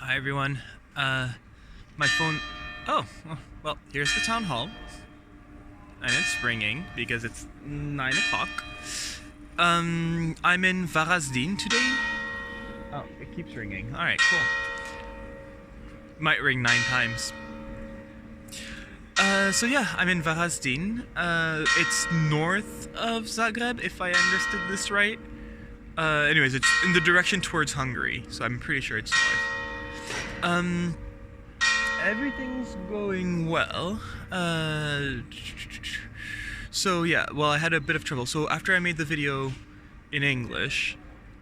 Hi everyone. My phone. Oh, well, here's the town hall, and it's ringing because it's 9 o'clock. I'm in Varazdin today. Oh, it keeps ringing. All right, cool. Might ring 9 times. So yeah, I'm in Varazdin. It's north of Zagreb, if I understood this right. Anyways, it's in the direction towards Hungary, so I'm pretty sure it's north. Everything's going well. So yeah, well, I had a bit of trouble. So after I made the video in English,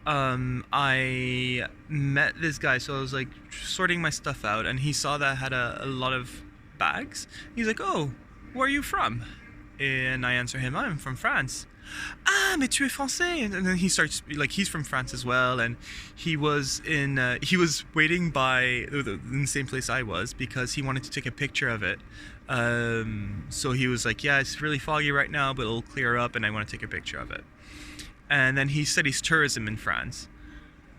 I met this guy. So I was like sorting my stuff out, and he saw that I had a lot of bags. He's like, "Oh, where are you from?" And I answer him, "I'm from France." "Ah, mais tu es français." And then he starts, like, he's from France as well, and he was waiting by in the same place I was because he wanted to take a picture of it. So he was like, "Yeah, it's really foggy right now, but it'll clear up, and I want to take a picture of it." And then he studies tourism in France.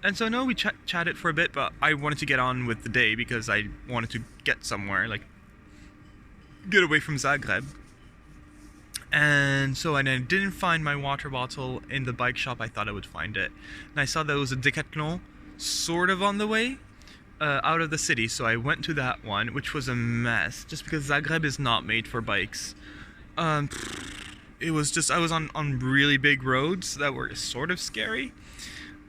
And so no, we chatted for a bit, but I wanted to get on with the day because I wanted to get somewhere, like get away from Zagreb. And so I didn't find my water bottle in the bike shop I thought I would find it. And I saw there was a Decathlon sort of on the way out of the city. So I went to that one, which was a mess just because Zagreb is not made for bikes. It was just, I was on really big roads that were sort of scary.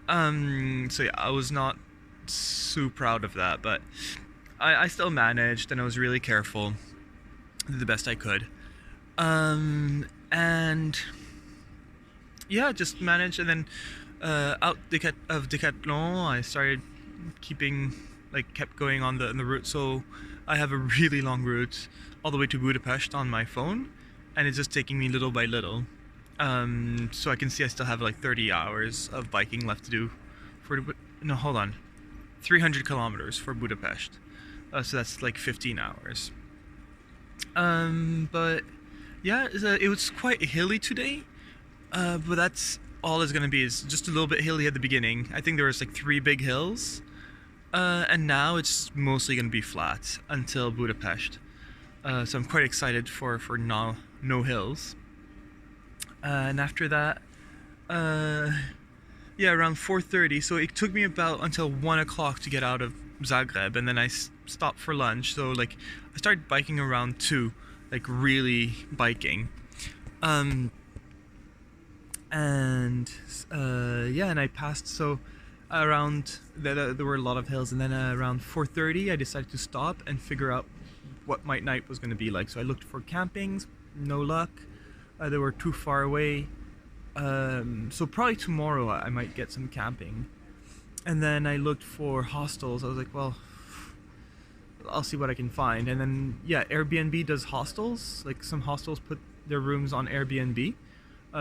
So yeah, I was not so proud of that, but I still managed and I was really careful. Did the best I could. And yeah, just managed, and then out of Decathlon, I started kept going on the route. So I have a really long route all the way to Budapest on my phone, and it's just taking me little by little. So I can see I still have like 30 hours of biking left to do no, hold on, 300 kilometers for Budapest. So that's like 15 hours. But yeah, it was quite hilly today, but that's all it's gonna be, is just a little bit hilly at the beginning. I think there was like 3 big hills, and now it's mostly gonna be flat until Budapest. So I'm quite excited for no hills. And after that, yeah, around 4:30. So it took me about until 1 o'clock to get out of Zagreb, and then I stopped for lunch. So like I started biking around 2. Like really biking, and yeah, and I passed, so around there were a lot of hills, and then around 4:30 I decided to stop and figure out what my night was going to be like. So I looked for campings, no luck. They were too far away, so probably tomorrow I might get some camping. And then I looked for hostels. I was like, well, I'll see what I can find. And then yeah, Airbnb does hostels. Like some hostels put their rooms on Airbnb.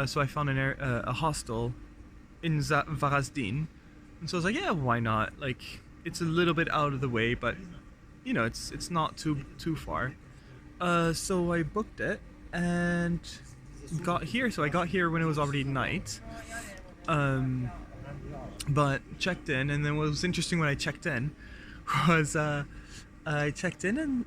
So I found a hostel in Varazdin, and so I was like, yeah, why not? Like it's a little bit out of the way, but you know, it's not too far. So I booked it and got here. So I got here when it was already night. But checked in, and then what was interesting when I checked in was I checked in,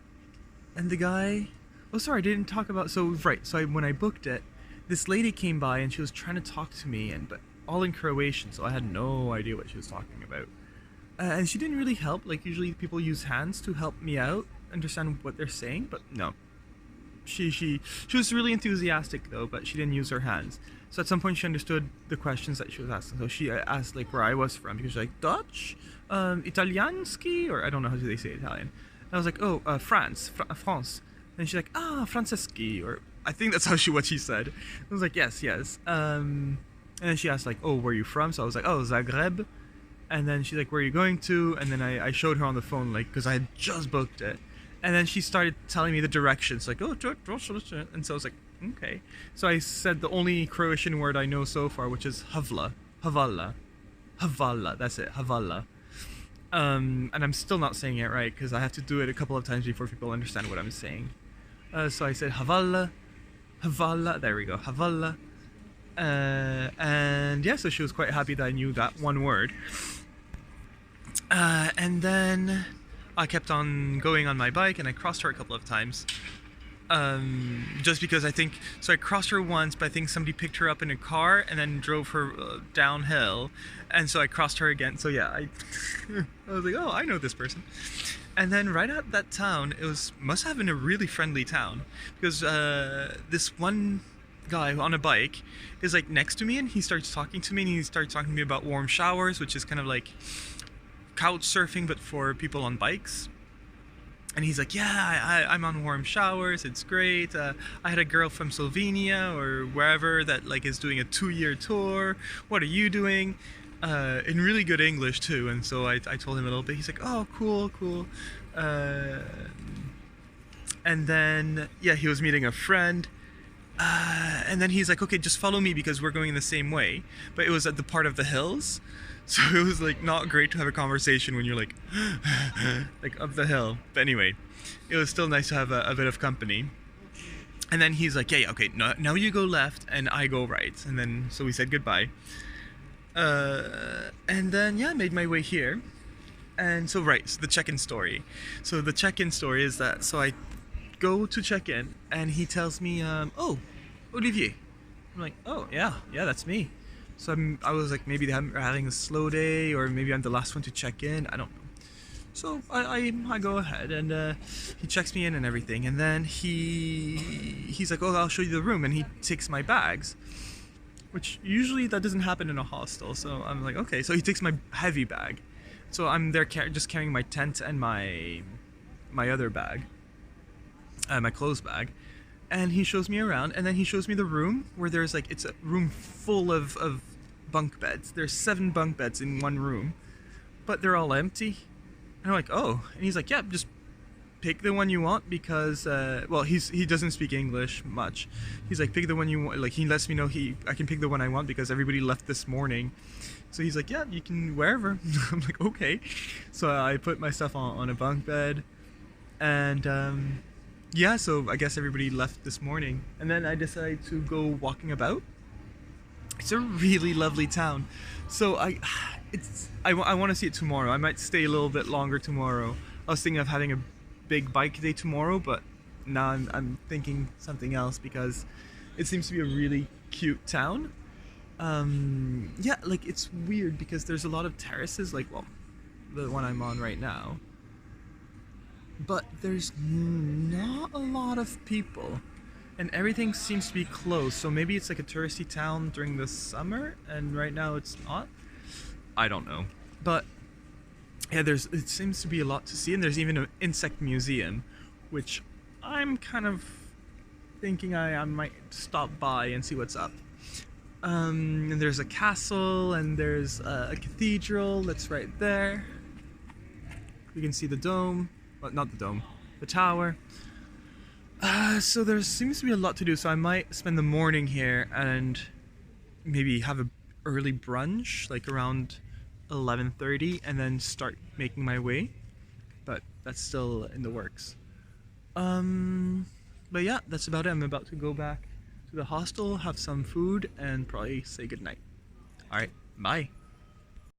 and the guy, oh sorry, I didn't talk about, so right, so when I booked it, this lady came by and she was trying to talk to me, but all in Croatian, so I had no idea what she was talking about. And she didn't really help. Like usually people use hands to help me out, understand what they're saying, but no. She was really enthusiastic though, but she didn't use her hands. So at some point she understood the questions that she was asking. So she asked like where I was from, because she's like, Dutch, Italianski, or I don't know how they say Italian. And I was like, oh, France. And she's like, Franceschi, or I think that's what she said. I was like, yes. And then she asked like, oh, where are you from? So I was like, oh, Zagreb. And then she's like, where are you going to? And then I showed her on the phone, like, because I had just booked it. And then she started telling me the directions, like, oh, and so I was like, okay. So I said the only Croatian word I know so far, which is Havala, that's it, Havala. And I'm still not saying it right because I have to do it a couple of times before people understand what I'm saying. So I said Havala, there we go, Havala. And yeah, so she was quite happy that I knew that one word. And then I kept on going on my bike and I crossed her a couple of times. Just because I think, so I crossed her once, but I think somebody picked her up in a car and then drove her downhill, and so I crossed her again. So yeah, I was like, oh, I know this person. And then right at that town, must have been a really friendly town, because this one guy on a bike is like next to me, and he starts talking to me, and he starts talking to me about warm showers, which is kind of like couch surfing but for people on bikes. And he's like, yeah, I'm on warm showers, it's great. I had a girl from Slovenia or wherever that like is doing a 2-year tour. What are you doing? In really good English too. And so I told him a little bit. He's like, oh, cool. And then, yeah, he was meeting a friend. And then he's like, okay, just follow me because we're going the same way. But it was at the part of the hills. So it was like not great to have a conversation when you're like, like up the hill. But anyway, it was still nice to have a bit of company. And then he's like, yeah, okay, now you go left and I go right. And then, so we said goodbye. And then, yeah, I made my way here. And so, right, so the check-in story. So the check-in story is that, so I go to check in and he tells me, oh, Olivier. I'm like, oh, yeah, that's me. So I was like, maybe they're having a slow day, or maybe I'm the last one to check in. I don't know. So I go ahead and he checks me in and everything. And then he's like, oh, I'll show you the room. And he takes my bags, which usually that doesn't happen in a hostel. So I'm like, okay. So he takes my heavy bag. So I'm there just carrying my tent and my other bag, my clothes bag. And he shows me around, and then he shows me the room where there's like, it's a room full of bunk beds. There's 7 bunk beds in one room, but they're all empty. And I'm like, oh. And he's like, yeah, just pick the one you want because, well, he doesn't speak English much. He's like, pick the one you want. Like, he lets me know I can pick the one I want because everybody left this morning. So he's like, yeah, you can wherever. I'm like, okay. So I put my stuff on a bunk bed, and yeah, so I guess everybody left this morning. And then I decided to go walking about. It's a really lovely town. So I want to see it tomorrow. I might stay a little bit longer tomorrow. I was thinking of having a big bike day tomorrow, but now I'm thinking something else because it seems to be a really cute town. Yeah, like it's weird because there's a lot of terraces, like, well, the one I'm on right now. But there's not a lot of people, and everything seems to be closed. So maybe it's like a touristy town during the summer, and right now it's not. I don't know. But yeah, it seems to be a lot to see, and there's even an insect museum, which I'm kind of thinking I might stop by and see what's up. And there's a castle, and there's a cathedral that's right there. You can see the dome. Well, not the dome, the tower. So there seems to be a lot to do, so I might spend the morning here and maybe have a early brunch, like around 11:30, and then start making my way. But that's still in the works. But yeah, that's about it. I'm about to go back to the hostel, have some food, and probably say goodnight. Alright, bye.